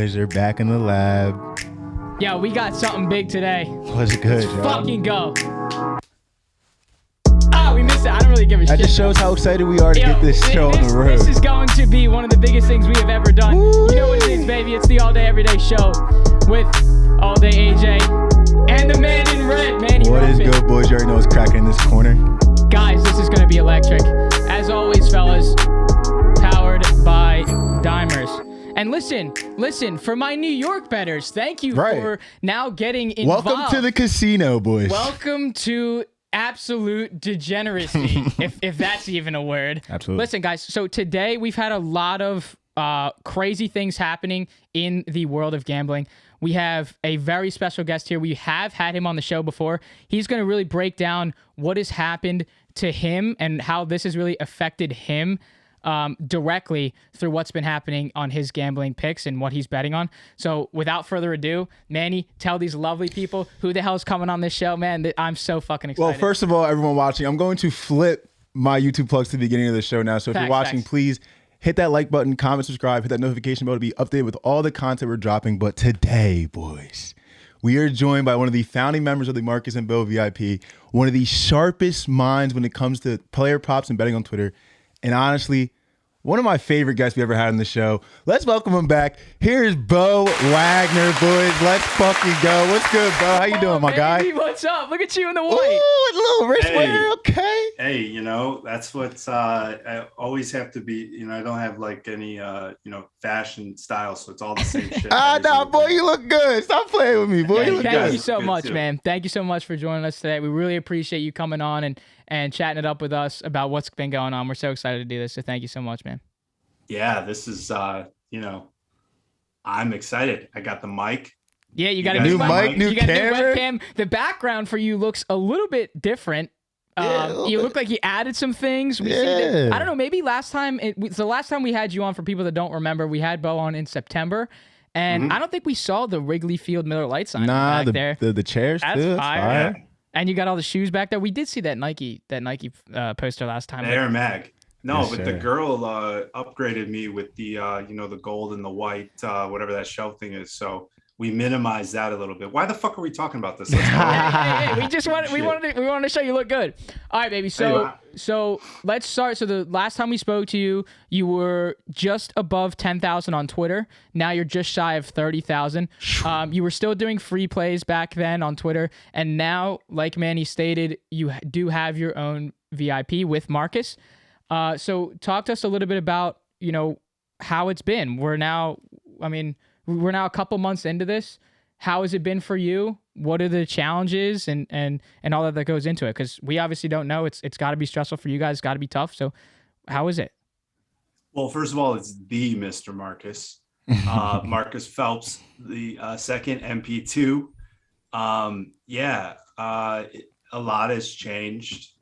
boys are back in the lab. Yo, we got something big today. What's good, Let's y'all? fucking go. We missed it. I don't really give a shit. That just shows how excited we are to get this show on the road. This is going to be one of the biggest things we have ever done. Woo! You know what it is, baby. It's the All Day Everyday Show with All Day AJ and the man in red, Manny. What is good, boys? You already know it's cracking in this corner. Guys, this is going to be electric. As always, fellas, powered by Dimers. And listen, for my New York bettors, thank you for now getting involved. Welcome to the casino, boys. Welcome to absolute degeneracy, if that's even a word. Absolutely. Listen, guys, so today we've had a lot of crazy things happening in the world of gambling. We have a very special guest here. We have had him on the show before. He's going to really break down what has happened to him and how this has really affected him directly through what's been happening on his gambling picks and what he's betting on. So without further ado, Manny, tell these lovely people who the hell is coming on this show, man. I'm so fucking excited. Well, first of all, everyone watching, I'm going to flip my YouTube plugs to the beginning of the show now. So if you're watching, please hit that like button, comment, subscribe, hit that notification bell to be updated with all the content we're dropping. But today, boys, we are joined by one of the founding members of the Marcus and Beau VIP, one of the sharpest minds when it comes to player props and betting on Twitter. And honestly, one of my favorite guests we ever had on the show. Let's welcome him back. Here's Beau Wagner, boys. Let's fucking go. What's good, Beau? How you doing, my guy? What's up? Look at you in the white. Ooh, a little wristwear, okay. Hey, that's what's I always have to be, I don't have like any fashion style, so it's all the same shit. Nah, boy, you look good. Stop playing with me, boy. Hey, you look thank good. you so Good much, too. man. Thank you so much for joining us today. We really appreciate you coming on and chatting it up with us about what's been going on. We're so excited to do this. So thank you so much, man. Yeah, this is I'm excited. I got the mic. Yeah, you got a new new mic, new you got camera. a new webcam. The background for you looks a little bit different. You look like you added some things. We see that, I don't know. Maybe the last time we had you on, for people that don't remember, we had Beau on in September, and I don't think we saw the Wrigley Field Miller Lite sign back there. The chairs. That's too. fire. Fire. And you got all the shoes back there. We did see that Nike poster last time. The Air Mag. No, Yes, but sir. the girl upgraded me with the the gold and the white, whatever that shelf thing is. So we minimized that a little bit. Why the fuck are we talking about this? Let's go. Hey, we wanted to show you look good. All right, baby. So let's start. So the last time we spoke to you, you were just above 10,000 on Twitter. Now you're just shy of 30,000. You were still doing free plays back then on Twitter, and now, like Manny stated, you do have your own VIP with Marcus. So talk to us a little bit about, how it's been. We're now a couple months into this. How has it been for you? What are the challenges and all that goes into it? Because we obviously don't know. It's got to be stressful for you guys. It's got to be tough. So how is it? Well, first of all, it's the Mr. Marcus. Marcus Phelps, the second MP2. A lot has changed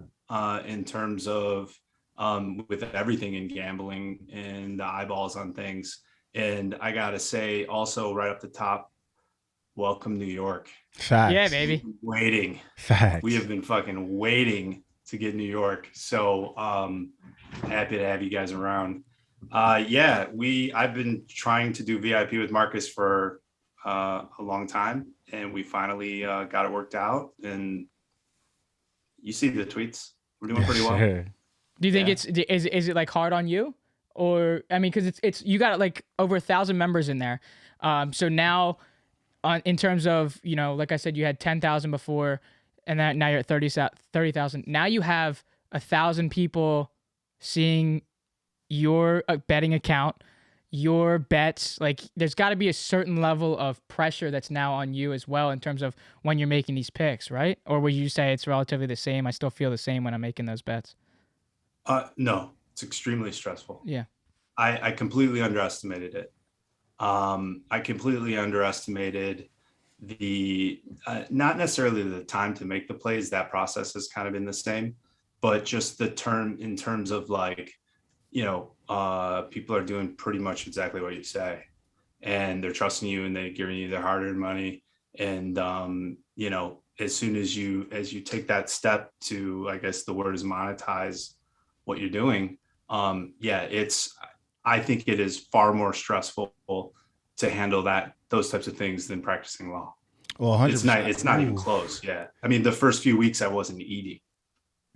in terms of with everything in gambling and the eyeballs on things. And I got to say also right up the top, welcome New York. Facts. Yeah, baby. Waiting. Facts. We have been fucking waiting to get New York. So happy to have you guys around. I've been trying to do VIP with Marcus for a long time, and we finally got it worked out. And you see the tweets. We're doing pretty well. Sure. Do you think is it like hard on you? Or, because it's you got like over 1,000 members in there. So now in terms of, like I said, you had 10,000 before, and now you're at 30,000. Now you have 1,000 people seeing your betting account, your bets. Like, there's got to be a certain level of pressure that's now on you as well in terms of when you're making these picks, right? Or would you say it's relatively the same? I still feel the same when I'm making those bets. No, it's extremely stressful. Yeah. I completely underestimated it. I completely underestimated the not necessarily the time to make the plays. That process has kind of been the same, but just the term in terms of like, people are doing pretty much exactly what you say, and they're trusting you and they're giving you their hard-earned money. And as soon as you take that step to, I guess the word is monetize what you're doing, I think it is far more stressful to handle those types of things than practicing law. Well, 100%. It's not even close. Yeah. I mean, the first few weeks I wasn't eating.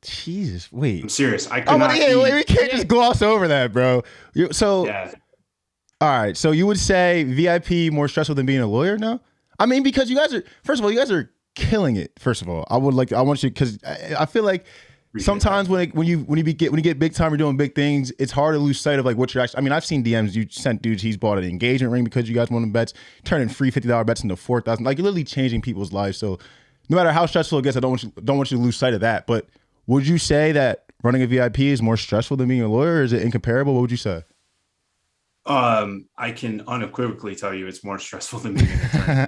Jesus, wait. I'm serious. I could not eat. We can't just gloss over that, bro. All right. So you would say VIP more stressful than being a lawyer now? I mean, because you guys are killing it. First of all, I want you, because I feel like sometimes when you get big time, you're doing big things, it's hard to lose sight of like what you're actually. I mean, I've seen DMs you sent dudes. He's bought an engagement ring because you guys won the bets, turning free $50 bets into 4,000. Like, you're literally changing people's lives. So no matter how stressful it gets, I don't want you to lose sight of that. But would you say that running a VIP is more stressful than being a lawyer? Or is it incomparable? What would you say? I can unequivocally tell you it's more stressful than being an attorney.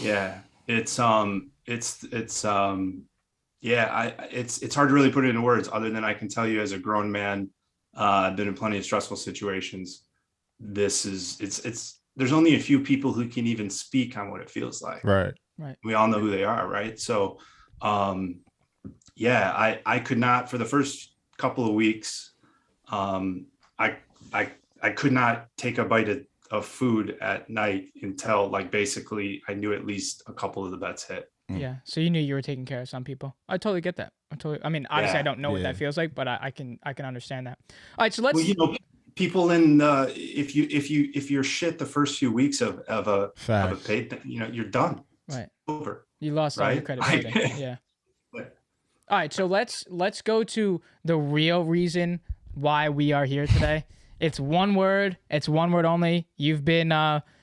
Yeah, it's hard to really put it into words, other than I can tell you as a grown man, I've been in plenty of stressful situations. There's only a few people who can even speak on what it feels like. Right. We all know who they are, right? So, I could not, for the first couple of weeks, I could not take a bite of food at night until like basically I knew at least a couple of the bets hit. Yeah. So you knew you were taking care of some people. I totally get that. I mean, obviously I don't know what that feels like, but I can understand that. All right. So let's. Well, people in if you're shit the first few weeks of a paid, you're done. Right. It's over. You lost all your credibility. Yeah. All right. So let's go to the real reason why we are here today. It's one word. It's one word only. You've been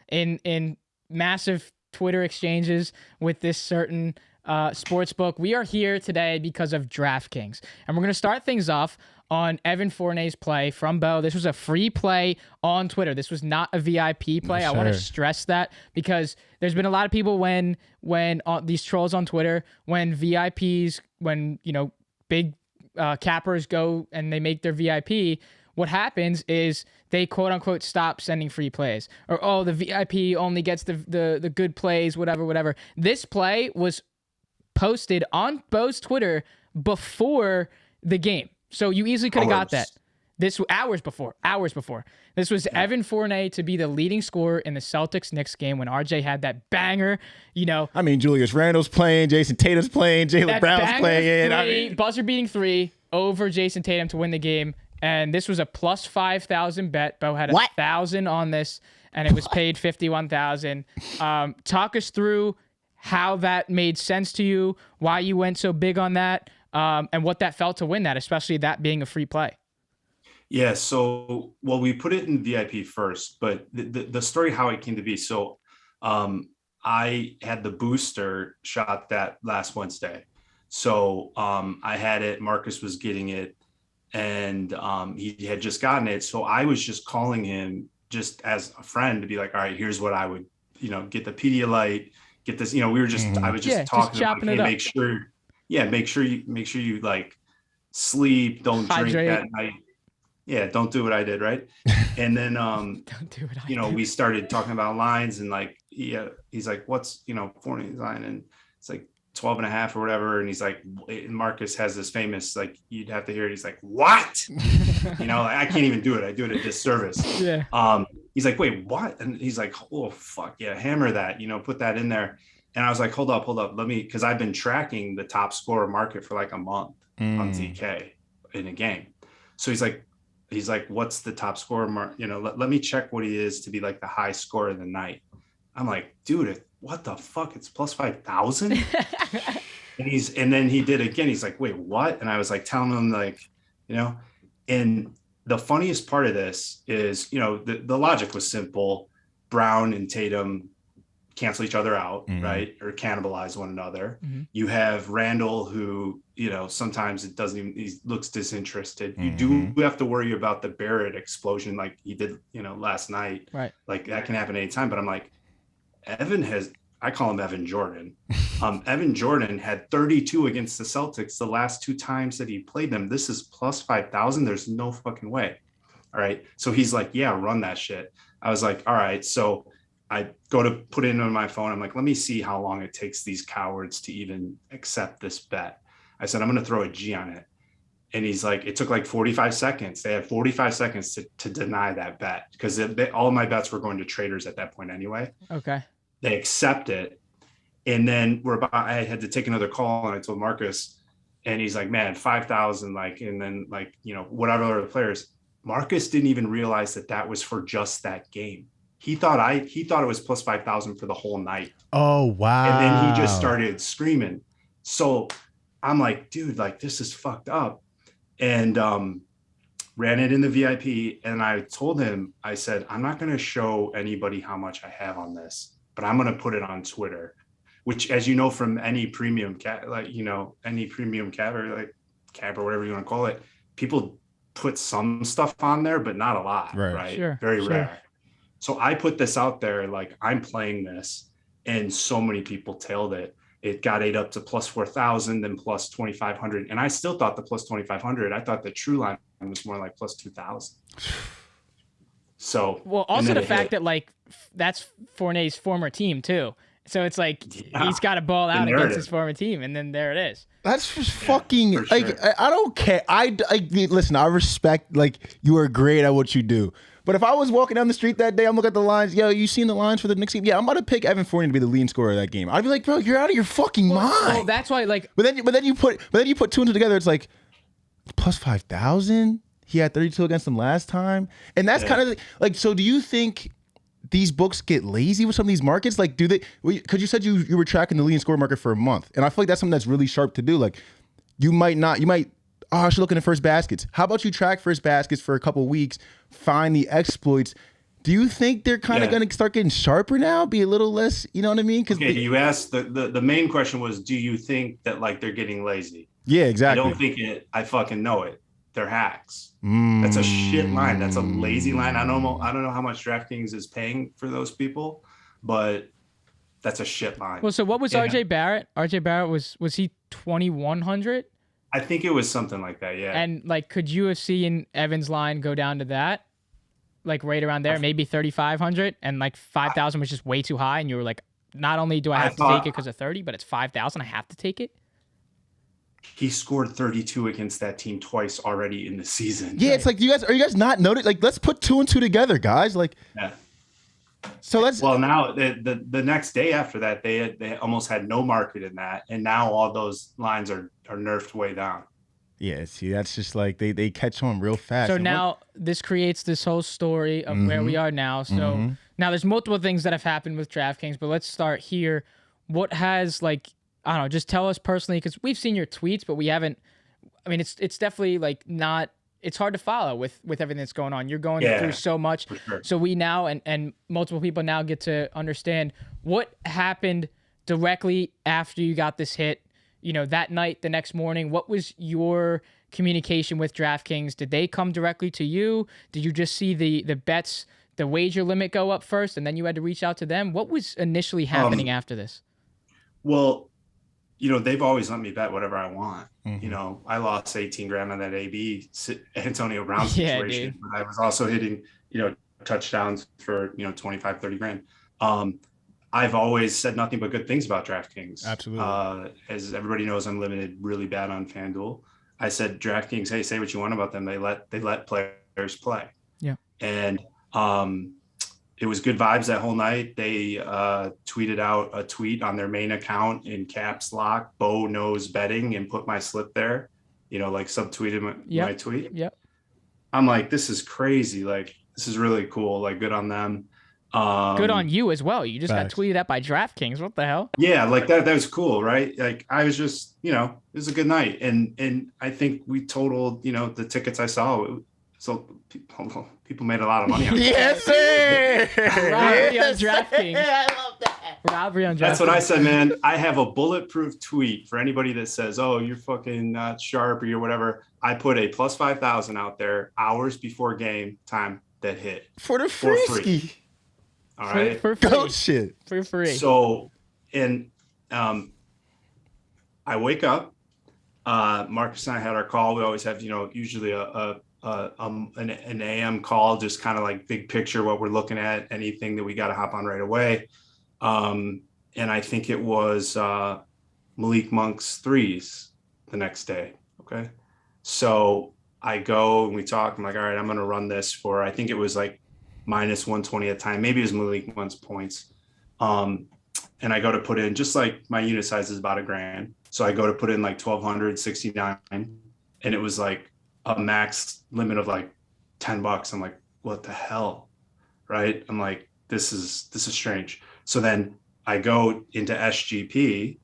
in massive Twitter exchanges with this certain sports book. We are here today because of Draftkings. And we're going to start things off on Evan Fournier's play from Beau. This was a free play on Twitter. This was not a VIP play. Yes, I want to stress that, because there's been a lot of people when these trolls on Twitter, when VIPs, when big cappers go and they make their VIP, what happens is they quote unquote stop sending free plays, or the VIP only gets the good plays, whatever. This play was posted on Beau's Twitter before the game, so you easily could have got that. This hours before. This was Evan Fournier to be the leading scorer in the Celtics-Knicks game when RJ had that banger. I mean, Julius Randle's playing, Jason Tatum's playing, Jaylen Brown's playing, buzzer beating 3 over Jason Tatum to win the game. And this was a plus 5,000 bet. Beau had 1,000 on this, and it was paid 51,000. Talk us through how that made sense to you, why you went so big on that, and what that felt to win that, especially that being a free play. Yeah. So, we put it in VIP first, but the story how it came to be. So, I had the booster shot that last Wednesday. So, I had it. Marcus was getting it. And he had just gotten it. So I was just calling him just as a friend to be like, all right, here's what I would, get the Pedialyte, get this, I was just talking about, hey, make sure you like sleep, don't drink that night. Yeah, don't do what I did, right? And then don't do what I did. We started talking about lines, and like he's like, what's Fournier's line? And it's like 12.5 or whatever. And he's like, Marcus has this famous, like, you'd have to hear it. He's like, what? I can't even do it. I do it a disservice. Yeah. He's like, wait, what? And he's like, oh, fuck yeah. Hammer that, put that in there. And I was like, hold up. Let me, cause I've been tracking the top scorer market for like a month on TK in a game. So he's like, what's the top scorer let me check what he is to be like the high scorer of the night. I'm like, dude, what the fuck? It's plus 5,000. And then he did again. He's like, wait, what? And I was like, telling him like, and the funniest part of this is, the logic was simple. Brown and Tatum cancel each other out, right? Or cannibalize one another. Mm-hmm. You have Randle who, sometimes he looks disinterested. You do have to worry about the Barrett explosion like he did, last night. Right. Like that can happen anytime. But I'm like, I call him Evan Jordan. Evan Jordan had 32 against the Celtics the last 2 times that he played them. This is plus 5,000. There's no fucking way. All right. So he's like, yeah, run that shit. I was like, all right. So I go to put it in on my phone. I'm like, let me see how long it takes these cowards to even accept this bet. I said, I'm going to throw a G on it. And he's like, it took like 45 seconds. They had 45 seconds to deny that bet because all my bets were going to traders at that point anyway. Okay. They accept it. And then I had to take another call, and I told Marcus, and he's like, man, 5,000, like, and then like, whatever other players. Marcus didn't even realize that was for just that game. He thought it was plus 5,000 for the whole night. Oh, wow. And then he just started screaming. So I'm like, dude, like, this is fucked up. And ran it in the VIP. And I told him, I said, I'm not going to show anybody how much I have on this, but I'm going to put it on Twitter, which, as you know, from any premium cat, like, any premium cab or like cab or whatever you want to call it, people put some stuff on there, but not a lot. Right. Sure. Very rare. So I put this out there, like, I'm playing this, and so many people tailed it. It got ate up to plus 4,000 and plus 2,500. And I still thought the plus 2,500, I thought the true line was more like plus 2,000. So, well, also the fact that like that's Fournier's former team too. So it's like he's got to ball out against his former team, and then there it is. That's just fucking like, sure. I don't care. I listen. I respect, like, you are great at what you do. But if I was walking down the street that day, I'm looking at the lines. Yo, you seen the lines for the Knicks game? Yeah, I'm about to pick Evan Fournier to be the leading scorer of that game. I'd be like, bro, you're out of your fucking mind. Well, that's why, like. But then you put two and two together. It's like plus 5,000. He had 32 against them last time, and that's kind of like. So, do you think these books get lazy with some of these markets? Like, do they? Because you said you were tracking the leading score market for a month, and I feel like that's something that's really sharp to do. Like, you might. I should look into first baskets. How about you track first baskets for a couple of weeks, find the exploits? Do you think they're kind of going to start getting sharper now? Be a little less, you know what I mean? Because you asked the main question was, do you think that like they're getting lazy? Yeah, exactly. I don't think it. I fucking know it. They're hacks. That's a shit line. That's a lazy line. I don't know how much DraftKings is paying for those people, but that's a shit line. Well, so what was RJ Barrett? RJ Barrett was he 2,100? I think it was something like that, yeah. And like, could you have seen Evan's line go down to that, like right around there, maybe 3,500, and like 5,000 was just way too high, and you were like, not only do I have to take it because of 30, but it's 5,000, I have to take it. He scored 32 against that team twice already in the season. Yeah, it's like, are you guys not noticing? Like, let's put 2 and 2 together, guys. Like, so let's. Well, now the next day after that, they almost had no market in that, and now all those lines are nerfed way down. Yeah, see, that's just like they catch on real fast. So now this creates this whole story of where we are now. So now there's multiple things that have happened with DraftKings, but let's start here. What has, like, I don't know, just tell us personally, because we've seen your tweets, but we haven't. I mean, it's definitely like not. It's hard to follow with everything that's going on. You're going through so much. Sure. So we now and multiple people now get to understand what happened directly after you got this hit. You know, that night, the next morning, what was your communication with DraftKings? Did they come directly to you? Did you just see the bets, the wager limit go up first, and then you had to reach out to them? What was initially happening after this? Well, they've always let me bet whatever I want. I lost 18 grand on that AB Antonio Brown situation. But I was also hitting, touchdowns for, 25, 30 grand. I've always said nothing but good things about DraftKings. Absolutely. As everybody knows, I'm limited really bad on FanDuel. I said, DraftKings, hey, say what you want about them. They let players play. Yeah. And it was good vibes that whole night. They tweeted out a tweet on their main account in caps lock, Beau knows betting, and put my slip there, like subtweeted my tweet. Yep. I'm like, this is crazy. Like, this is really cool. Like, good on them. Good on you as well. You just got tweeted at by DraftKings. What the hell? Yeah, like that was cool, right? Like, I was just, it was a good night. And I think we totaled, the tickets I saw. So people made a lot of money on it. Yes, sir. Robbery on DraftKings. I love that. Robbery on DraftKings. That's what I said, man. I have a bulletproof tweet for anybody that says, oh, you're fucking not sharp or you're whatever. I put a plus 5,000 out there hours before game time that hit. For free. All right. For free. Go shit. For free. So, and I wake up. Marcus and I had our call. We always have, usually an AM call, just kind of like big picture, what we're looking at, anything that we got to hop on right away. And I think it was Malik Monk's threes the next day. Okay. So I go and we talk. I'm like, all right, I'm going to run this for, I think it was like minus 120 at the time. Maybe it was Malik Monk's points. And I go to put in, just like my unit size is about $1,000. So I go to put in like 1,269, and it was like a max limit of like $10. I'm like, what the hell? Right. I'm like, this is strange. So then I go into SGP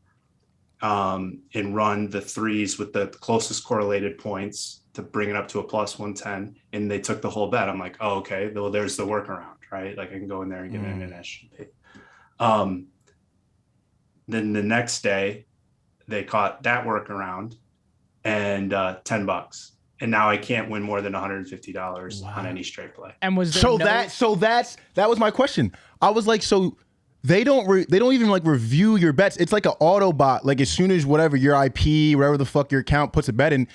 and run the threes with the closest correlated points to bring it up to a plus 110. And they took the whole bet. I'm like, oh, okay. Well, there's the workaround, right? Like I can go in there and get in an SGP. Then the next day they caught that workaround and $10. And now I can't win more than $150 on any straight play. And was there that was my question. I was like, so they don't even like review your bets. It's like an auto bot. Like as soon as whatever your IP, whatever the fuck your account puts a bet in,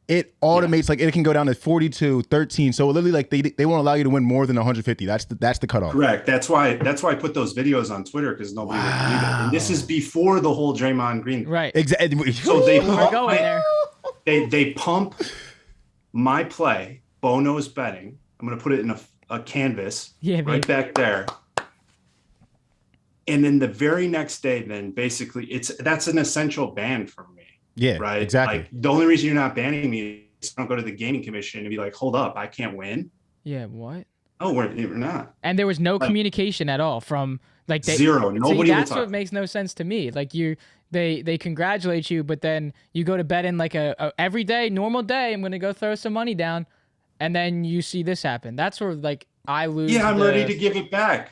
it automates. Like it can go down to 42, 13. So literally like they won't allow you to win more than 150. That's the cutoff. Correct. That's why I put those videos on Twitter, because nobody would believe it. And this is before the whole Draymond Green. Right. Exactly. So they pump my play. Beau knows betting. I'm going to put it in a canvas right back there. And then the very next day, then basically that's an essential ban for me. Yeah, right. Exactly. Like the only reason you're not banning me is I don't go to the gaming commission and be like, hold up, I can't win. Yeah. What? Oh, we're not. And there was no communication at all from like zero. Nobody. That's what makes no sense to me. Like they congratulate you, but then you go to bed in like a everyday normal day. I'm going to go throw some money down, and then you see this happen. That's where like I lose. Yeah, I'm ready to give it back.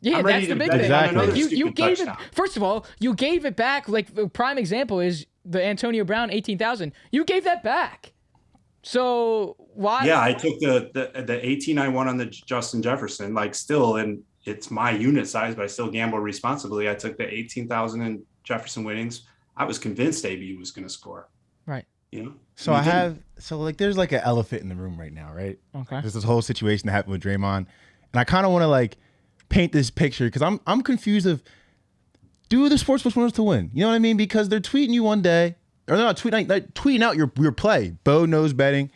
Yeah, that's the big thing. Exactly. Like you gave it. First of all, you gave it back. Like the prime example is the Antonio Brown 18,000. You gave that back. So why? Yeah, I took the 18 I won on the Justin Jefferson. Like still, and it's my unit size, but I still gamble responsibly. I took the 18,000 in Jefferson winnings. I was convinced AB was going to score. Right. You know. So there's like an elephant in the room right now, right? Okay. There's this whole situation that happened with Draymond, and I kind of want to like paint this picture because I'm confused of, do the sportsbooks want us to win? You know what I mean? Because they're tweeting you one day, or they're not tweeting out your play. Beau knows betting.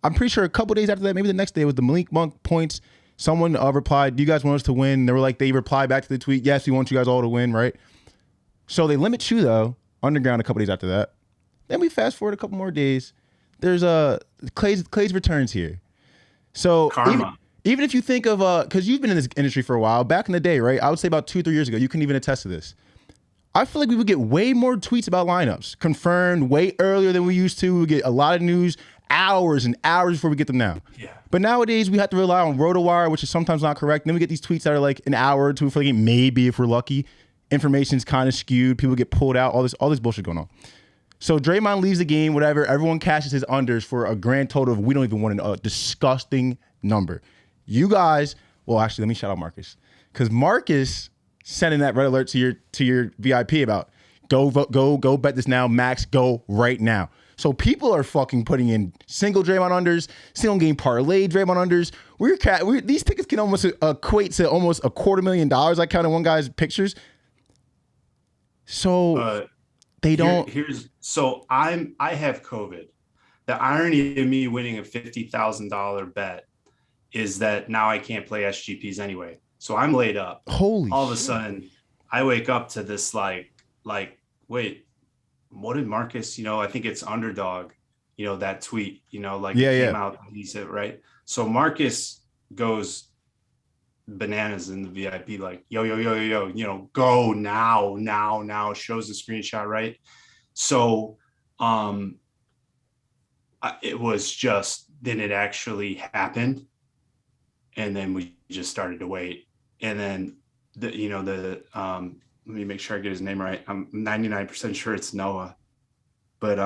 I'm pretty sure a couple days after that, maybe the next day, was the Malik Monk points. Someone replied, "Do you guys want us to win?" They replied back to the tweet, "Yes, we want you guys all to win." Right? So they limit you though underground a couple days after that. Then we fast forward a couple more days. There's Clay's returns here. So even if you think of because you've been in this industry for a while, back in the day, right? I would say about 2-3 years ago, you can even attest to this. I feel like we would get way more tweets about lineups confirmed way earlier than we used to. We would get a lot of news hours and hours before we get them now. Yeah. But nowadays we have to rely on RotoWire, which is sometimes not correct. And then we get these tweets that are like an hour or two for like maybe if we're lucky. Information's kind of skewed. People get pulled out. All this bullshit going on. So Draymond leaves the game, whatever. Everyone cashes his unders for a grand total of, we don't even want a disgusting number. You guys, well, actually, let me shout out Marcus. Because Marcus sending that red alert to your VIP about go bet this now, max, go right now. So people are fucking putting in single Draymond unders, single game parlay Draymond unders. These tickets can almost equate to almost $250,000. I counted one guy's pictures. So they don't. I have COVID. The irony of me winning a $50,000 bet is that now I can't play SGPs anyway. So I'm laid up. Holy all of a sudden I wake up to this like, wait, what did Marcus, I think it's Underdog, that tweet, came out, he said, right. So Marcus goes bananas in the VIP, like, yo, go now, shows the screenshot, right. So it was just, then it actually happened. And then we just started to wait. And then let me make sure I get his name right. I'm 99% sure it's Noah, but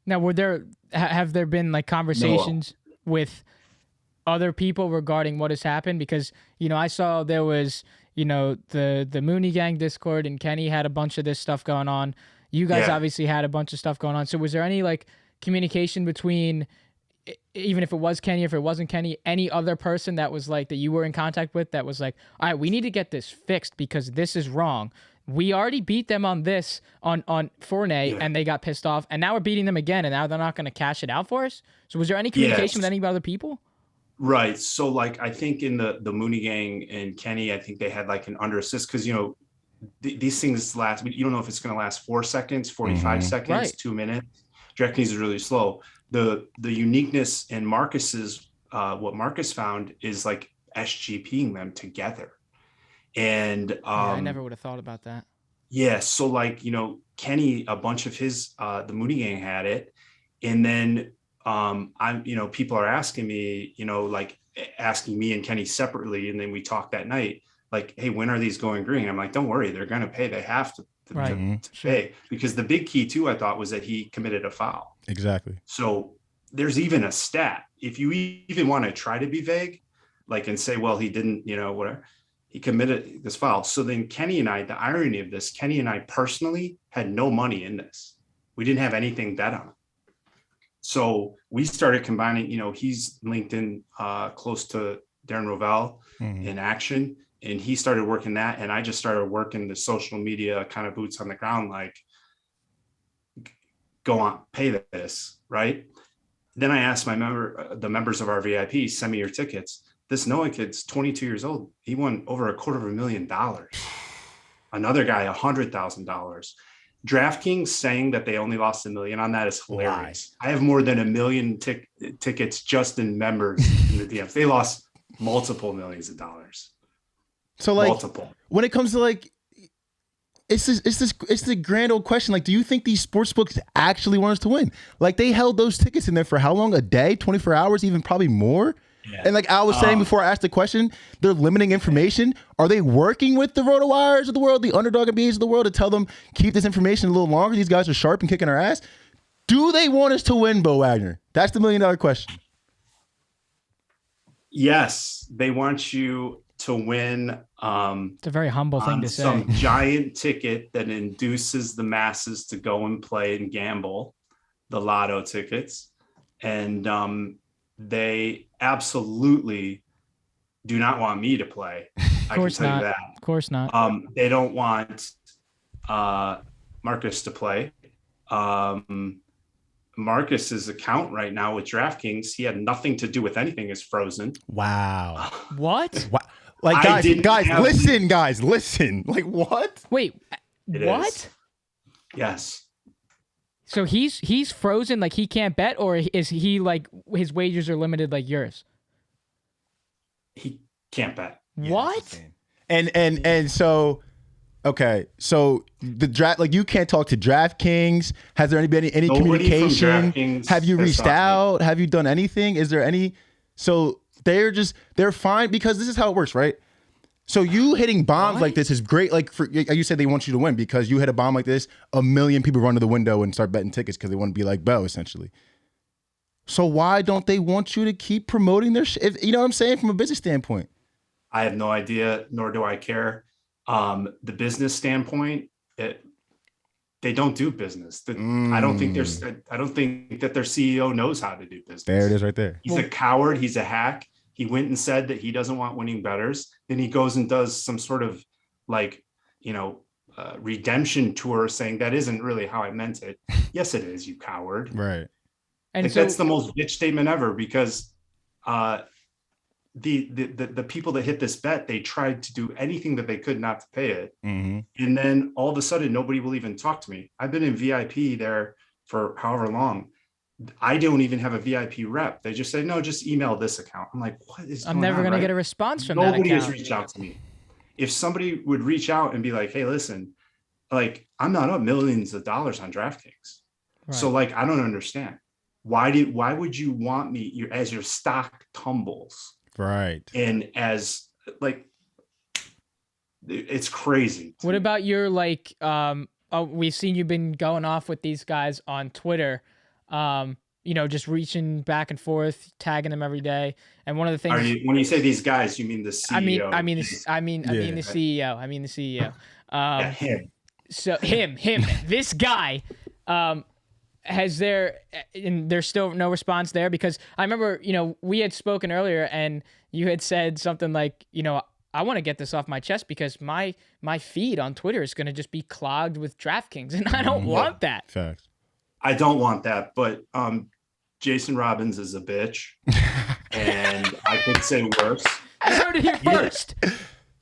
now have there been like conversations with other people regarding what has happened? Because I saw there was the Mooney Gang Discord, and Kenny had a bunch of this stuff going on. You guys obviously had a bunch of stuff going on. So was there any like communication between, even if it was Kenny, if it wasn't Kenny, any other person that was like, that you were in contact with that was like, all right, we need to get this fixed because this is wrong. we already beat them on this on Fournay, and they got pissed off, and now we're beating them again, and now they're not going to cash it out for us. So was there any communication with any other people? Right. So like, I think in the Mooney gang and Kenny, I think they had like an under assist because, these things last, you don't know if it's going to last 4 seconds, 45 seconds, right. 2 minutes. Draftkings is really slow. The uniqueness in Marcus's, what Marcus found is like SGPing them together. And I never would have thought about that. Yeah. So like, Kenny, a bunch of his, the Mooney gang had it. And then people are asking me, like asking me and Kenny separately. And then we talked that night, like, hey, when are these going green? I'm like, don't worry, they're going to pay. They have to pay, because the big key too, I thought, was that he committed a foul. Exactly. So there's even a stat. If you even want to try to be vague, like, and say, well, he didn't, whatever, he committed this foul. So then Kenny and I, the irony of this, Kenny and I personally had no money in this. We didn't have anything bet on it. So we started combining, he's linked in close to Darren Rovell in action, and he started working that. And I just started working the social media kind of boots on the ground, like, go on, pay this, right? Then I asked the members of our VIP, send me your tickets. This Noah kid's 22 years old. He won over $250,000. Another guy, $100,000. DraftKings saying that they only lost $1 million on that is hilarious. I have more than 1 million tickets just in members in the DMs. They lost multiple millions of dollars. So like, multiple. When it comes to like, it's the grand old question. Like, do you think these sportsbooks actually want us to win? Like, they held those tickets in there for how long? A day, 24 hours, even probably more. Yeah. And like I was saying before I asked the question, they're limiting information. Are they working with the RotoWires of the world, the Underdog MBAs of the world, to tell them keep this information a little longer? These guys are sharp and kicking our ass. Do they want us to win, Beau Wagner? That's the $1 million question. Yes, they want you to win. It's a very humble thing to say. Some giant ticket that induces the masses to go and play and gamble, the lotto tickets, and they absolutely do not want me to play. I can tell you that. Of course not. They don't want Marcus to play. Marcus's account right now with DraftKings, he had nothing to do with anything, is frozen. Wow. What? Wow. Like, guys, listen. Like, what? Wait, what? Is. Yes. So he's frozen, like he can't bet, or is he like his wagers are limited like yours? He can't bet. What? And so, okay, so the draft, like, you can't talk to DraftKings. Has there been any communication? Have you reached out? Have you done anything? Is there any? So they're fine, because this is how it works, right? So you hitting bombs like this is great. Like you said, they want you to win because you hit a bomb like this. 1 million people run to the window and start betting tickets because they want to be like Beau, essentially. So why don't they want you to keep promoting their shit? You know what I'm saying? From a business standpoint. I have no idea, nor do I care. The business standpoint, they don't do business. I don't think that their CEO knows how to do business. There it is right there. He's a coward. He's a hack. He went and said that he doesn't want winning bettors. Then he goes and does some sort of redemption tour saying that isn't really how I meant it. Yes, it is, you coward. Right. And so, that's the most bitch statement ever, because the people that hit this bet, they tried to do anything that they could not to pay it. Mm-hmm. And then all of a sudden, nobody will even talk to me. I've been in VIP there for however long. I don't even have a VIP rep. They just say, no, just email this account. I'm like, what is going on? I'm never going to get a response from Nobody that account. has reached out to me. If somebody would reach out and be like, hey, listen, like, I'm not up millions of dollars on DraftKings. Right. So like, I don't understand. Why would you want me as your stock tumbles? Right. And as like, it's crazy. What about your like, we've seen you've been going off with these guys on Twitter, just reaching back and forth, tagging them every day. And one of the things, when you say these guys, you mean the CEO? I mean the CEO. I mean the CEO. Him. So him, this guy, there's still no response there? Because I remember, we had spoken earlier and you had said something like, I want to get this off my chest because my feed on Twitter is going to just be clogged with DraftKings, and I don't want that. Facts. I don't want that, but Jason Robbins is a bitch, and I could say worse. I heard it here first.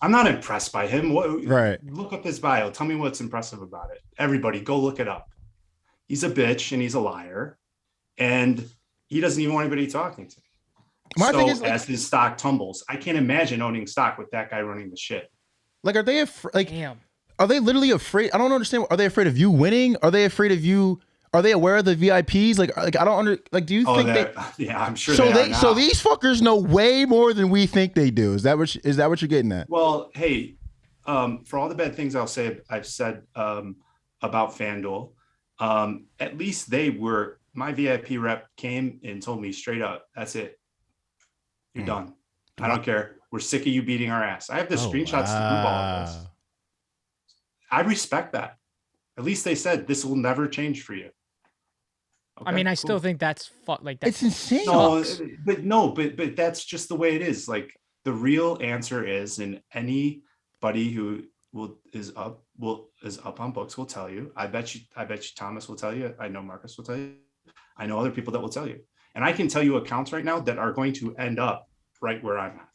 I'm not impressed by him. Right. Look up his bio. Tell me what's impressive about it. Everybody, go look it up. He's a bitch and he's a liar, and he doesn't even want anybody talking to him. My so thing is, as his stock tumbles, I can't imagine owning stock with that guy running the shit. Like, are they Damn. Are they literally afraid? I don't understand. Are they afraid of you winning? Are they afraid of you? Are they aware of the VIPs? Like I don't do you think they? Yeah, I'm sure. So these fuckers know way more than we think they do. Is that what you're getting at? Well, hey, for all the bad things I've said about FanDuel, at least my VIP rep came and told me straight up, that's it. You're done. I don't care. We're sick of you beating our ass. I have the screenshots to prove all of this. I respect that. At least they said this will never change for you. Okay, I mean, I still think that's it's insane. But that's just the way it is. Like, the real answer is, and anybody who is up on books will tell you. I bet you Thomas will tell you. I know Marcus will tell you. I know other people that will tell you. And I can tell you accounts right now that are going to end up right where I'm at.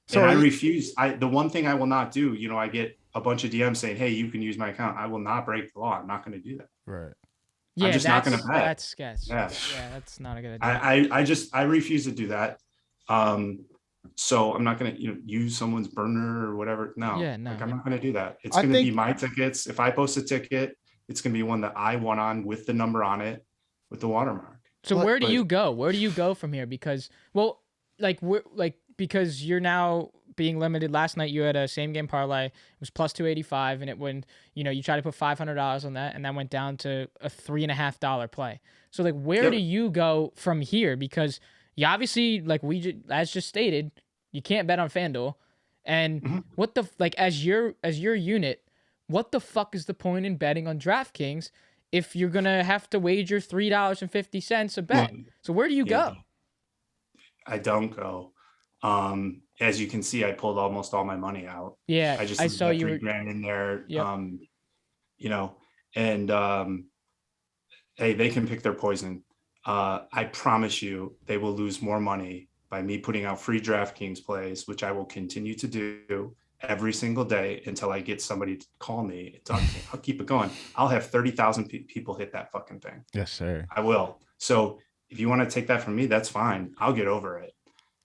So and I refuse. The one thing I will not do, I get a bunch of DMs saying, hey, you can use my account. I will not break the law. I'm not going to do that. Right. Yeah, I'm just not going to bet. That's sketch. Yeah, that's not a good idea. I refuse to do that. So I'm not going to, use someone's burner or whatever. No, I'm not going to do that. It's going to be my tickets. If I post a ticket, it's going to be one that I won on with the number on it, with the watermark. So where do you go? Where do you go from here? Because, because you're now being limited. Last night you had a same game parlay. It was plus 285, and it went, you try to put $500 on that, and that went down to a $3.50 play. So where do you go from here? Because you obviously, as just stated, you can't bet on FanDuel. And what the, as your unit, what the fuck is the point in betting on DraftKings if you're going to have to wager $3.50 a bet? So where do you go? I don't go. As you can see, I pulled almost all my money out. Yeah, I saw you $3,000 in there. Yep. And hey, they can pick their poison. I promise you, they will lose more money by me putting out free DraftKings plays, which I will continue to do every single day until I get somebody to call me and talk to me. I'll keep it going. I'll have 30,000 people hit that fucking thing. Yes, sir. I will. So if you want to take that from me, that's fine. I'll get over it.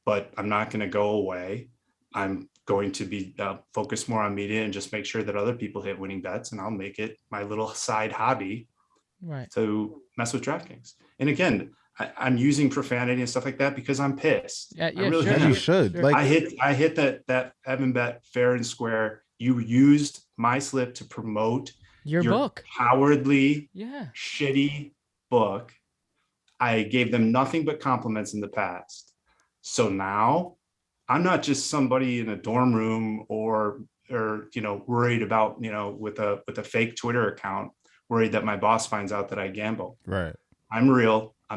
But I'm not going to go away. I'm going to be focused more on media and just make sure that other people hit winning bets, and I'll make it my little side hobby to mess with DraftKings. And again, I'm using profanity and stuff like that because I'm pissed. Yeah, I really you should. Sure. I hit that Evan bet fair and square. You used my slip to promote your book, cowardly, shitty book. I gave them nothing but compliments in the past. So now I'm not just somebody in a dorm room or worried about, with a fake Twitter account, worried that my boss finds out that I gamble. Right. I'm real. I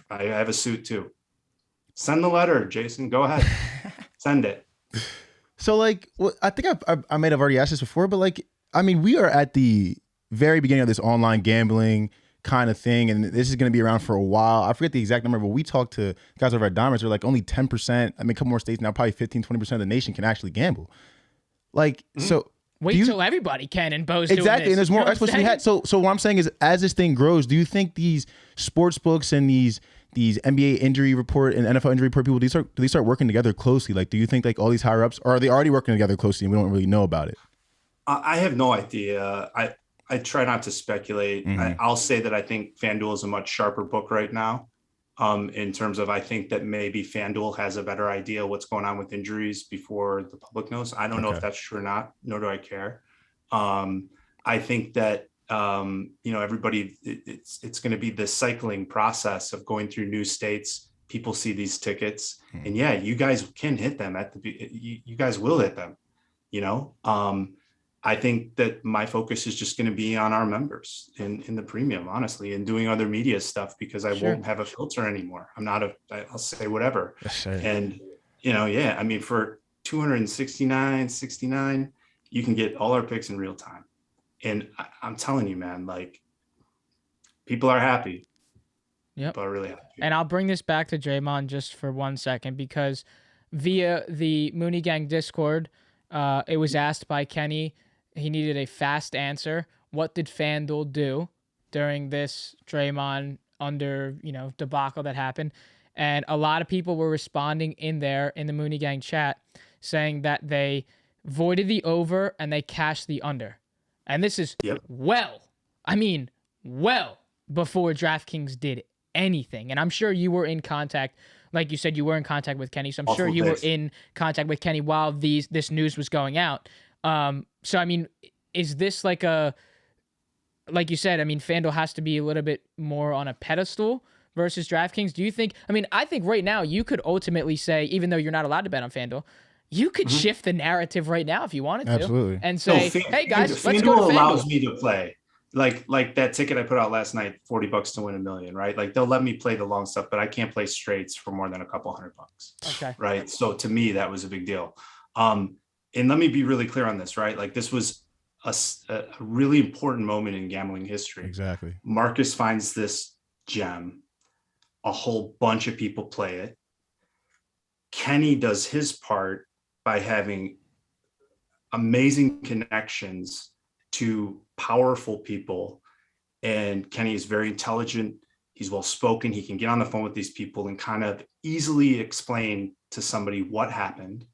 have a suit too. Send the letter, Jason. Go ahead. Send it. So I think I might have already asked this before, but we are at the very beginning of this online gambling kind of thing, and this is going to be around for a while. I forget the exact number, but we talked to guys over at Diamonds. They're only 10%. A couple more states now, probably 15-20% of the nation can actually gamble. So wait till everybody can, and Beau's exactly, doing this. and there's more experts we had. So what I'm saying is, as this thing grows, do you think these sports books and these NBA injury report and NFL injury report people, do they start working together closely? Do you think all these higher ups, or are they already working together closely and we don't really know about it? I have no idea. I try not to speculate. I'll say that I think FanDuel is a much sharper book right now, in terms of, I think that maybe FanDuel has a better idea what's going on with injuries before the public knows. I don't know if that's true or not, nor do I care. I think that, everybody, it's going to be this cycling process of going through new states. People see these tickets and you guys can hit them you guys will hit them, I think that my focus is just going to be on our members in the premium, honestly, and doing other media stuff because I won't have a filter anymore. I'll say whatever. Yes, sir. And, $269.69. You can get all our picks in real time. And I'm telling you, man, like, people are happy. Yep. People are really happy. And I'll bring this back to Draymond just for 1 second, because via the Mooney Gang Discord, it was asked by Kenny. He needed a fast answer. What did FanDuel do during this Draymond debacle that happened? And a lot of people were responding in there in the Mooney Gang chat saying that they voided the over and they cashed the under. And this is well before DraftKings did anything. And I'm sure you were in contact, like you said, you were in contact with Kenny. So I'm sure you were in contact with Kenny while this news was going out. So, I mean, is this like you said, I mean, FanDuel has to be a little bit more on a pedestal versus DraftKings. Do you think, I mean, I think right now you could ultimately say, even though you're not allowed to bet on FanDuel, you could shift the narrative right now if you wanted to. Absolutely. And say, hey guys, let's go to FanDuel. Allows me to play. Like that ticket I put out last night, $40 to win $1 million, right? Like, they'll let me play the long stuff, but I can't play straights for more than a couple $100. Okay. Right. So to me, that was a big deal. And let me be really clear on this, right? Like, this was a really important moment in gambling history. Exactly. Marcus finds this gem. A whole bunch of people play it. Kenny does his part by having amazing connections to powerful people. And Kenny is very intelligent. He's well-spoken. He can get on the phone with these people and kind of easily explain to somebody what happened.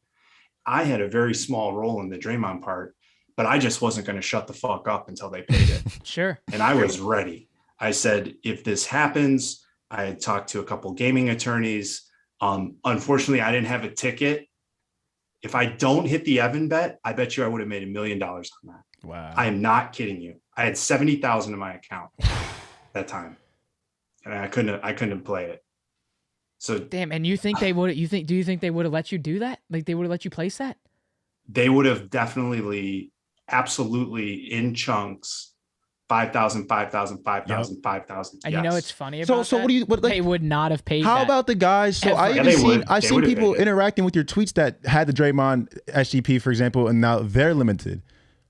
I had a very small role in the Draymond part, but I just wasn't going to shut the fuck up until they paid it. Sure. And I was ready. I said, if this happens, I had talked to a couple gaming attorneys. Unfortunately, I didn't have a ticket. If I don't hit the Evan bet, I bet you I would have made $1 million on that. Wow. I am not kidding you. I had 70,000 in my account that time, and I couldn't play it. So damn. And you think they would? Do you think they would have let you do that? Like, they would have let you place that? They would have definitely, absolutely, in chunks. 5,000, 5,000, 5,000, 5,000. And yes. You know, it's funny about so that? They would not have paid how that. about the guys? So I've seen people interacting with your tweets that had the Draymond SGP, for example, and now they're limited.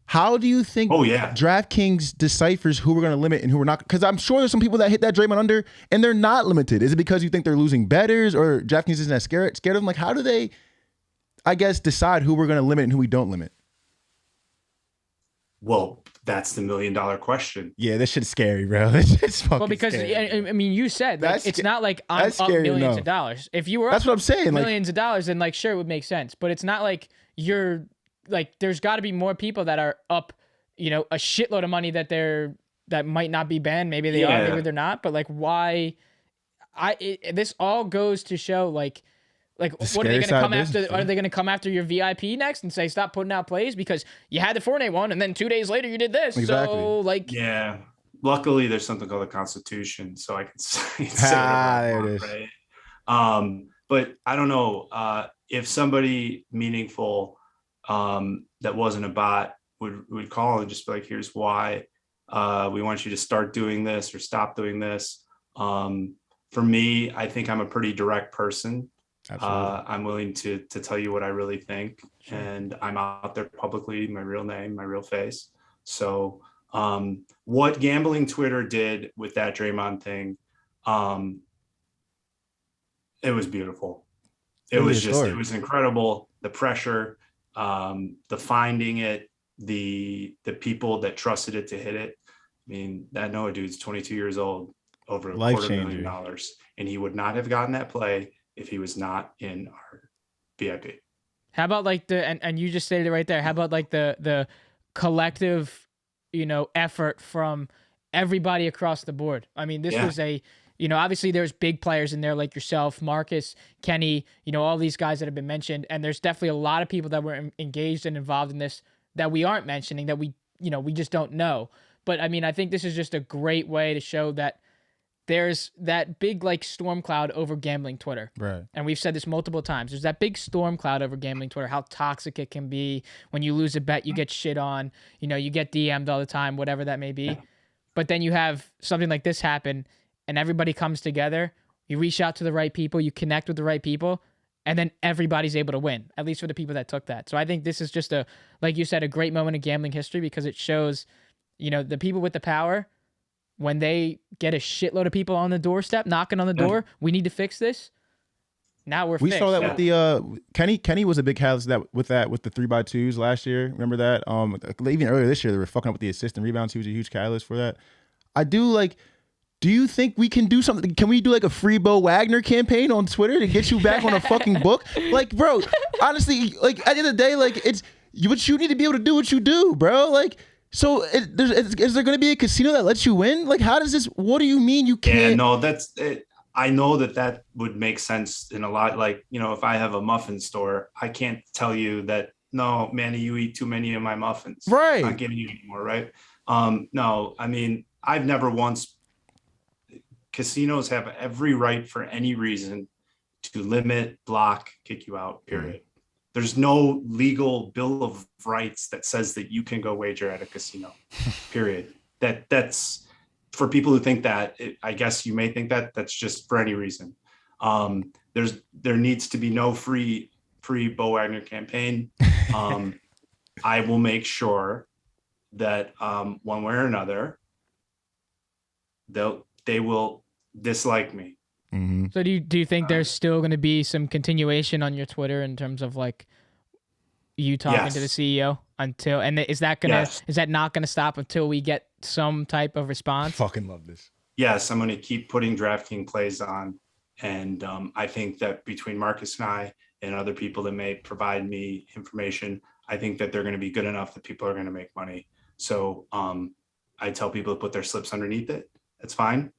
How do you think DraftKings deciphers who we're going to limit and who we're not? Because I'm sure there's some people that hit that Draymond under and they're not limited. Is it because you think they're losing bettors, or DraftKings isn't that scared of them? Like, how do they, I guess, decide who we're going to limit and who we don't limit? Well, that's the $1 million question. Yeah, this shit's scary, bro. This shit's fucking because scary. I mean, you said like, it's not like I'm up millions of dollars. If you were that's what I'm saying, millions of dollars, then like sure it would make sense. But it's not like you're like, there's got to be more people that are up, you know, a shitload of money that might not be banned. Maybe they are, maybe they're not. But like, why? This all goes to show like what are they going to come after? Are they going to come after your VIP next and say stop putting out plays because you had the Fournier one and then 2 days later you did this? Exactly. So like, yeah. Luckily, there's something called the Constitution, so I can say there it is. Right? But I don't know if somebody meaningful that wasn't a bot would call and just be like, "Here's why we want you to start doing this or stop doing this." For me, I think I'm a pretty direct person. I'm willing to tell you what I really think, and I'm out there publicly, my real name, my real face. So what gambling Twitter did with that Draymond thing, it was beautiful. It was incredible. The pressure, the finding it, the people that trusted it to hit it. I mean, that Noah dude's 22 years old, over $250,000, and he would not have gotten that play if he was not in our VIP. How about like and you just stated it right there. How about like the collective, you know, effort from everybody across the board? I mean, this was obviously there's big players in there like yourself, Marcus, Kenny, you know, all these guys that have been mentioned. And there's definitely a lot of people that were engaged and involved in this that we aren't mentioning, that we just don't know. But I mean, I think this is just a great way to show that there's that big like storm cloud over gambling Twitter. Right. And we've said this multiple times. There's that big storm cloud over gambling Twitter, how toxic it can be. When you lose a bet, you get shit on, you know, you get DM'd all the time, whatever that may be. Yeah. But then you have something like this happen and everybody comes together. You reach out to the right people, you connect with the right people, and then everybody's able to win, at least for the people that took that. So I think this is just like you said, a great moment in gambling history because it shows, the people with the power, when they get a shitload of people on the doorstep, knocking on the door, we need to fix this. Now we saw that with the Kenny was a big catalyst with the 3x2s last year. Remember that? Even earlier this year, they were fucking up with the assist and rebounds. He was a huge catalyst for that. Do you think we can do something? Can we do like a free Beau Wagner campaign on Twitter to get you back on a fucking book? Like, bro, honestly, like at the end of the day, like but you need to be able to do what you do, bro. Like, so is there going to be a casino that lets you win? Like, how does this? What do you mean you can't? Yeah, no, that's it. I know that would make sense in a lot. Like, if I have a muffin store, I can't tell you that, no, Manny, you eat too many of my muffins. Right. I'm not giving you anymore, right? No, I mean, I've never once. Casinos have every right for any reason to limit, block, kick you out, period. There's no legal bill of rights that says that you can go wager at a casino, period. That's for people who think that. I guess you may think that that's just for any reason. There needs to be no free Beau Wagner campaign. I will make sure that one way or another, they will dislike me. Mm-hmm. So do you think there's still going to be some continuation on your Twitter in terms of like you talking to the CEO is that not going to stop until we get some type of response? I fucking love this. Yes, I'm going to keep putting Draftkings plays on, and I think that between Marcus and I and other people that may provide me information, I think that they're going to be good enough that people are going to make money. So I tell people to put their slips underneath it. That's fine.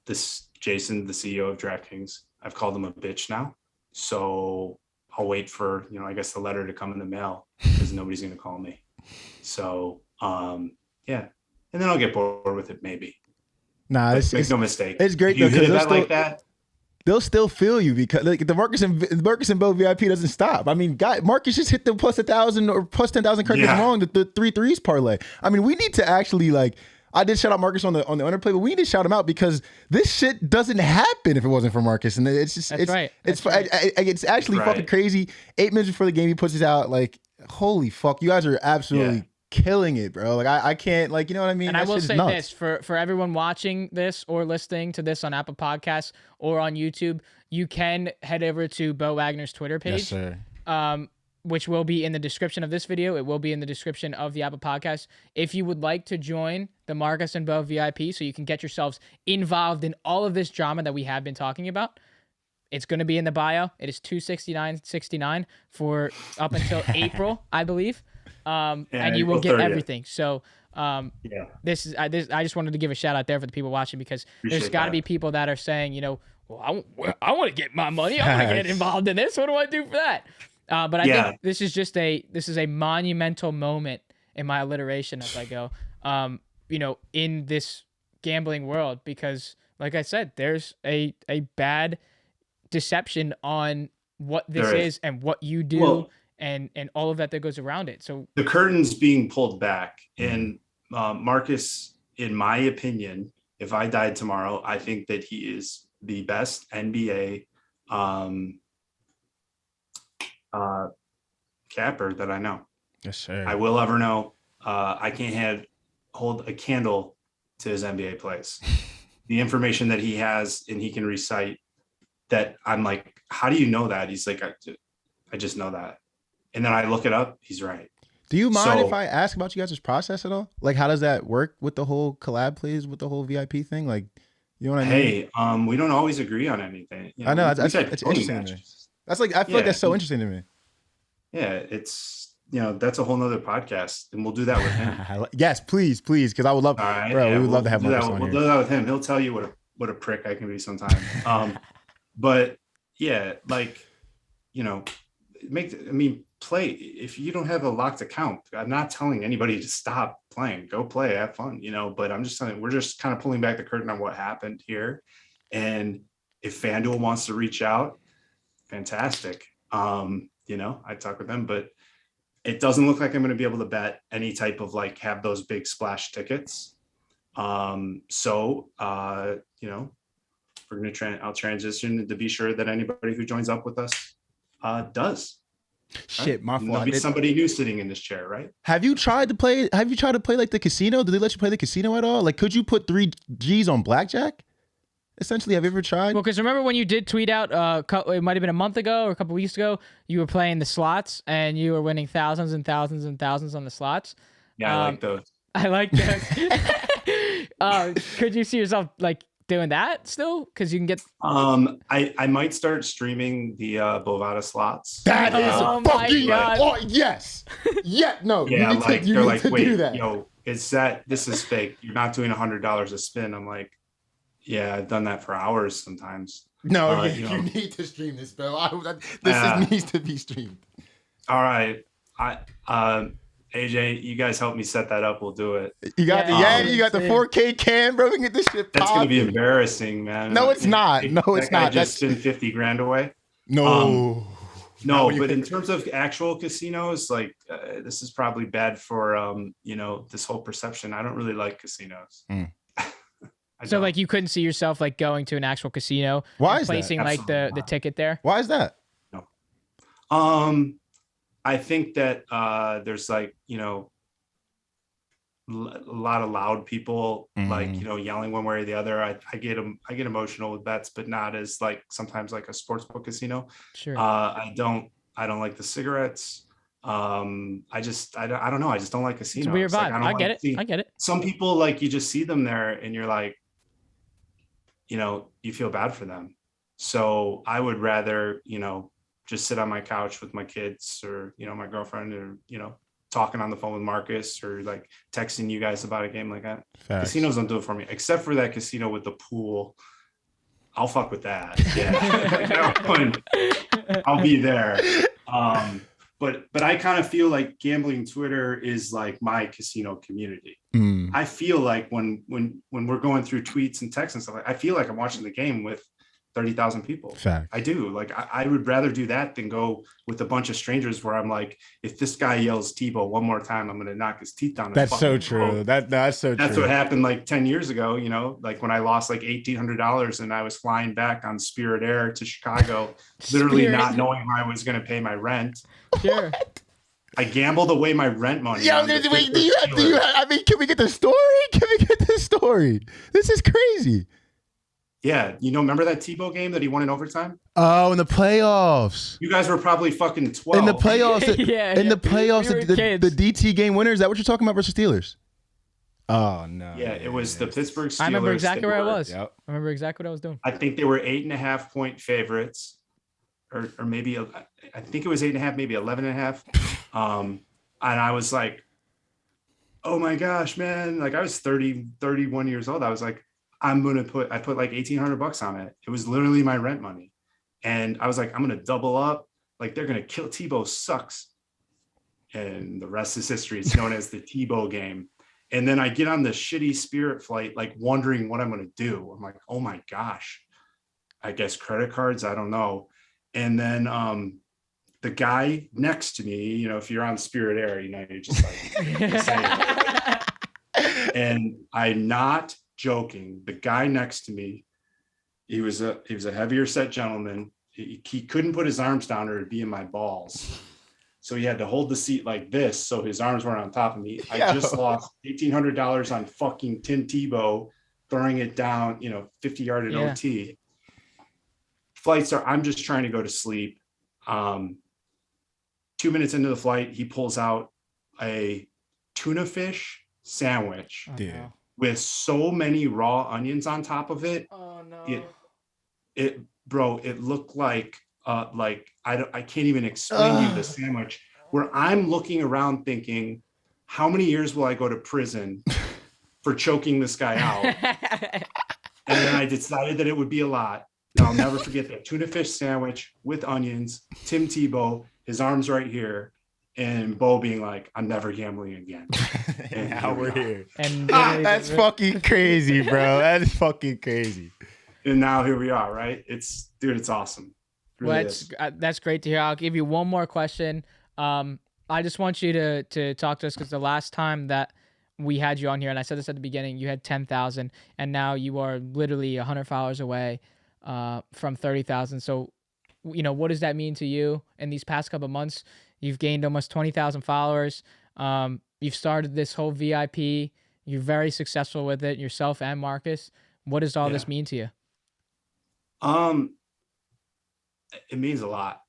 This Jason, the CEO of Draftkings, I've called him a bitch now. So I'll wait for, I guess the letter to come in the mail because nobody's going to call me. So, yeah. And then I'll get bored with it maybe. Nah, make no mistake. It's great. If you hit that like that, they'll still feel you because like the Marcus and Beau VIP doesn't stop. I mean, Marcus just hit the plus 1,000 or plus 10,000. Correct me if I'm wrong. The 3 threes parlay. I mean, we need to actually like. I did shout out Marcus on the underplay, but we need to shout him out because this shit doesn't happen if it wasn't for Marcus, and it's just it's actually fucking crazy. 8 minutes before the game, he puts it out. Like, holy fuck, you guys are absolutely killing it, bro. Like, I can't, like, you know what I mean? And I will say this for everyone watching this or listening to this on Apple Podcasts or on YouTube, you can head over to Beau Wagner's Twitter page. Yes, sir. Which will be in the description of this video. It will be in the description of the Apple Podcast. If you would like to join the Marcus and Beau VIP so you can get yourselves involved in all of this drama that we have been talking about, it's going to be in the bio. It is $269.69 for up until April, I believe. And you will get everything. So I just wanted to give a shout out there for the people watching because there's got to be people that are saying, well, I want to get my money. I want to get involved in this. What do I do for that? But I think this is a monumental moment in my alliteration as I go, in this gambling world, because like I said, there's a bad deception on what this is and what you do and all of that goes around it. So the curtain's being pulled back, and Marcus, in my opinion, if I died tomorrow, I think that he is the best NBA capper that I know. Yes, sir. I will ever know. I can't hold a candle to his NBA plays. The information that he has and he can recite, that I'm like, how do you know that? He's like, I just know that. And then I look it up. He's right. Do you mind if I ask about you guys' process at all? Like, how does that work with the whole collab plays, with the whole VIP thing? Like, you know what I mean? Hey, we don't always agree on anything. I know. It's interesting to me. That's like, I feel like that's so interesting to me. Yeah, it's, that's a whole nother podcast, and we'll do that with him. Yes, please, because I would love, we would love to have Marcus on here. We'll do that with him. He'll tell you what a prick I can be sometimes. But yeah, like, play. If you don't have a locked account, I'm not telling anybody to stop playing. Go play, have fun, but I'm just telling, we're just kind of pulling back the curtain on what happened here. And if FanDuel wants to reach out, fantastic. I talk with them, but it doesn't look like I'm going to be able to bet any type of have those big splash tickets. I'll transition to be sure that anybody who joins up with us does. Shit, my fault. There'll be somebody new sitting in this chair, right? Have you tried to play like the casino? Did they let you play the casino at all? Like, could you put 3 G's on blackjack? Essentially, have you ever tried? Well, because remember when you did tweet out, it might have been a month ago or a couple weeks ago, you were playing the slots and you were winning thousands and thousands and thousands on the slots. Yeah, I like those. I like those. Could you see yourself like doing that still? Because you can get. I might start streaming the Bovada slots. That is fucking God. oh yes, no. Yeah, like they're like, wait, this is fake. You're not doing $100 a spin. I'm like, yeah, I've done that for hours sometimes. No, you need to stream this, Beau. Needs to be streamed. All right, AJ, you guys help me set that up. We'll do it. You got the Yeti, you got the 4K cam, bro. We can get this shit popping. That's gonna be embarrassing, man. No, it's not. No, it's not. Just spent 50 grand away. No. No, but in terms of actual casinos, like this is probably bad for this whole perception. I don't really like casinos. So like you couldn't see yourself like going to an actual casino. Why is placing that? like the ticket there? Why is that? No. I think that there's like, a lot of loud people like, yelling one way or the other. I get emotional with bets, but not as like sometimes like a sportsbook casino. Sure. I don't like the cigarettes. I don't know. I just don't like casinos. It's a weird vibe. Like, I get it. Some people like you just see them there and you're like, you feel bad for them. So I would rather, just sit on my couch with my kids or, my girlfriend or, talking on the phone with Marcus or like texting you guys about a game like that. Facts. Casinos don't do it for me, except for that casino with the pool. I'll fuck with that. Yeah. I'll be there. But I kind of feel like gambling Twitter is like my casino community. I feel like when we're going through tweets and texts and stuff, I feel like I'm watching the game with 30,000 people. Fact. I do. Like I would rather do that than go with a bunch of strangers where I'm like, if this guy yells Tebow one more time, I'm gonna knock his teeth down. That's so true. That's so true. That's what happened like 10 years ago, like when I lost like $1,800 and I was flying back on Spirit Air to Chicago, literally not knowing how I was gonna pay my rent. Sure. I gambled away my rent money. Yeah, wait, can we get the story? This is crazy. Yeah, remember that Tebow game that he won in overtime? Oh, in the playoffs. You guys were probably fucking 12. In the playoffs, the DT game winner. Is that what you're talking about versus Steelers? Oh no. Yeah, it was the Pittsburgh Steelers. I remember exactly where I was. Yep. I remember exactly what I was doing. I think they were 8.5 point favorites, or maybe I think it was 8.5, maybe 11.5. And I was like, oh my gosh, man! Like I was 31 years old. I was like, I put like $1,800 on it. It was literally my rent money. And I was like, I'm going to double up. Like they're going to kill Tebow sucks. And the rest is history. It's known as the Tebow game. And then I get on the shitty Spirit flight, like wondering what I'm going to do. I'm like, oh my gosh, I guess credit cards. I don't know. And then the guy next to me, if you're on Spirit Air, you're just like, and I'm not joking. The guy next to me, he was a heavier set gentleman. He couldn't put his arms down or it'd be in my balls. So he had to hold the seat like this. So his arms weren't on top of me. I just lost $1,800 on fucking Tim Tebow throwing it down, 50-yard in OT. I'm just trying to go to sleep. 2 minutes into the flight, he pulls out a tuna fish sandwich. With so many raw onions on top of it. Oh no. It looked like I can't even explain you the sandwich, where I'm looking around thinking, how many years will I go to prison for choking this guy out? And then I decided that it would be a lot. And I'll never forget that tuna fish sandwich with onions, Tim Tebow, his arms right here. And Beau being like, I'm never gambling again. And now we're here. And that's fucking crazy, bro. That's fucking crazy. And now here we are, right? It's awesome. Really that's great to hear. I'll give you one more question. I just want you to talk to us because the last time that we had you on here, and I said this at the beginning, you had 10,000, and now you are literally 100 followers away from 30,000. So, what does that mean to you in these past couple of months? You've gained almost 20,000 followers. You've started this whole VIP. You're very successful with it, yourself and Marcus. What does all this mean to you? It means a lot.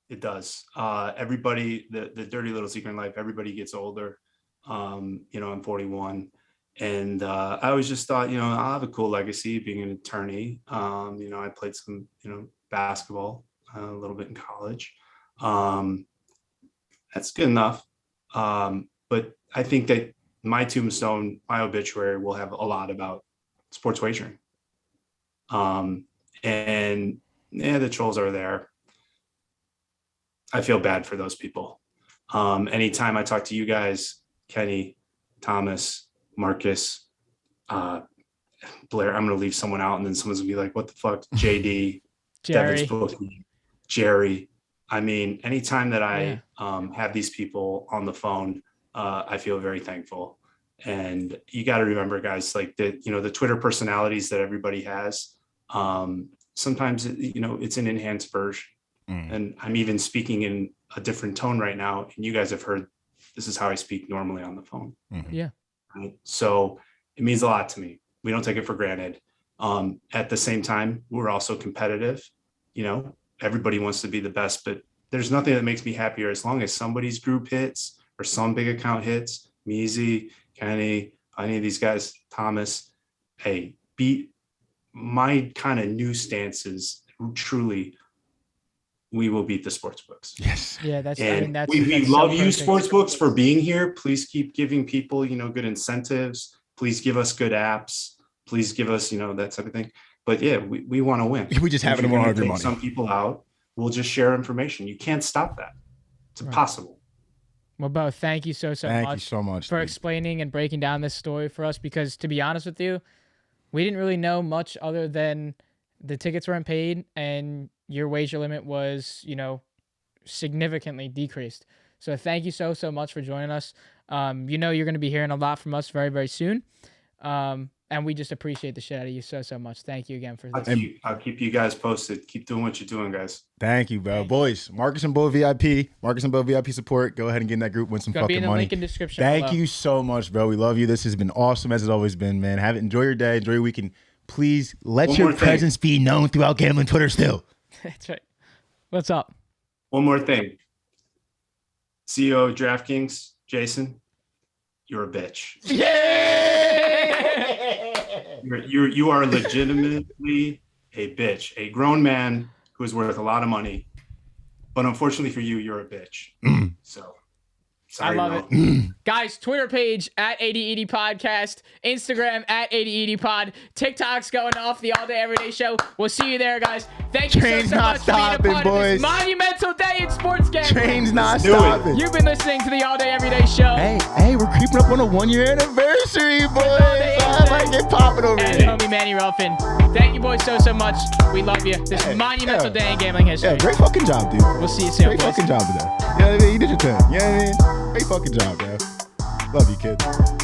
It does. Everybody, the dirty little secret in life, everybody gets older. I'm 41. And I always just thought, I'll have a cool legacy being an attorney. I played some, basketball a little bit in college. That's good enough. But I think that my tombstone, my obituary will have a lot about sports wagering. And the trolls are there. I feel bad for those people. Anytime I talk to you guys, Kenny, Thomas, Marcus, Blair, I'm going to leave someone out and then someone's going to be like, what the fuck? JD, Devin's bookie, Jerry. I mean, anytime that I have these people on the phone, I feel very thankful. And you got to remember, guys, like the Twitter personalities that everybody has. Sometimes, it's an enhanced version. And I'm even speaking in a different tone right now. And you guys have heard, this is how I speak normally on the phone. Yeah. Right? So it means a lot to me. We don't take it for granted. At the same time, we're also competitive. Everybody wants to be the best, but there's nothing that makes me happier as long as somebody's group hits or some big account hits. Measy, Kenny, any of these guys, Thomas. Hey, beat my kind of new stances. Truly, we will beat the sportsbooks. Yes. Yeah, we love you, sportsbooks, for being here. Please keep giving people, good incentives. Please give us good apps. Please give us, that type of thing. But yeah, we want to win. We just happen to want to take some people out. We'll just share information. You can't stop that. It's impossible. Well, Beau, thank you so Thank you so much for explaining and breaking down this story for us. Because to be honest with you, we didn't really know much other than the tickets weren't paid and your wager limit was, significantly decreased. So thank you so much for joining us. You're going to be hearing a lot from us very, very soon. And we just appreciate the shit out of you so much. Thank you again for this. I'll keep you guys posted. Keep doing what you're doing, guys. Thank you, Beau. Boys, Marcus and Beau VIP. Marcus and Beau VIP support. Go ahead and get in that group, win some fucking money. Be in the link in the description Thank you so much, bro. We love you. This has been awesome, as it's always been, man. Enjoy your day. Enjoy your weekend. Please let your presence be known throughout gambling Twitter still. That's right. What's up? One more thing. CEO of Draftkings, Jason, you're a bitch. You are legitimately a bitch, a grown man who is worth a lot of money, but unfortunately for you, you're a bitch. So sorry, I love it. Guys, Twitter page at 80ED Podcast, Instagram at 80ED Pod, TikTok's going off, the All Day Everyday Show. We'll see you there, guys. Thank you so much for being a part of this monumental day in sports gambling. Train's not stopping. You've been listening to the All Day Everyday Show. Hey, we're creeping up on a 1-year anniversary, boys. I might get popping over and here. Homie Manny Ruffin. Thank you, boys, so much. We love you. This is monumental day in gambling history. Yeah, great fucking job, dude. We'll see you soon. Great fucking job today. You know what I mean? You did your thing. You know what I mean? Great fucking job, bro. Love you, kid.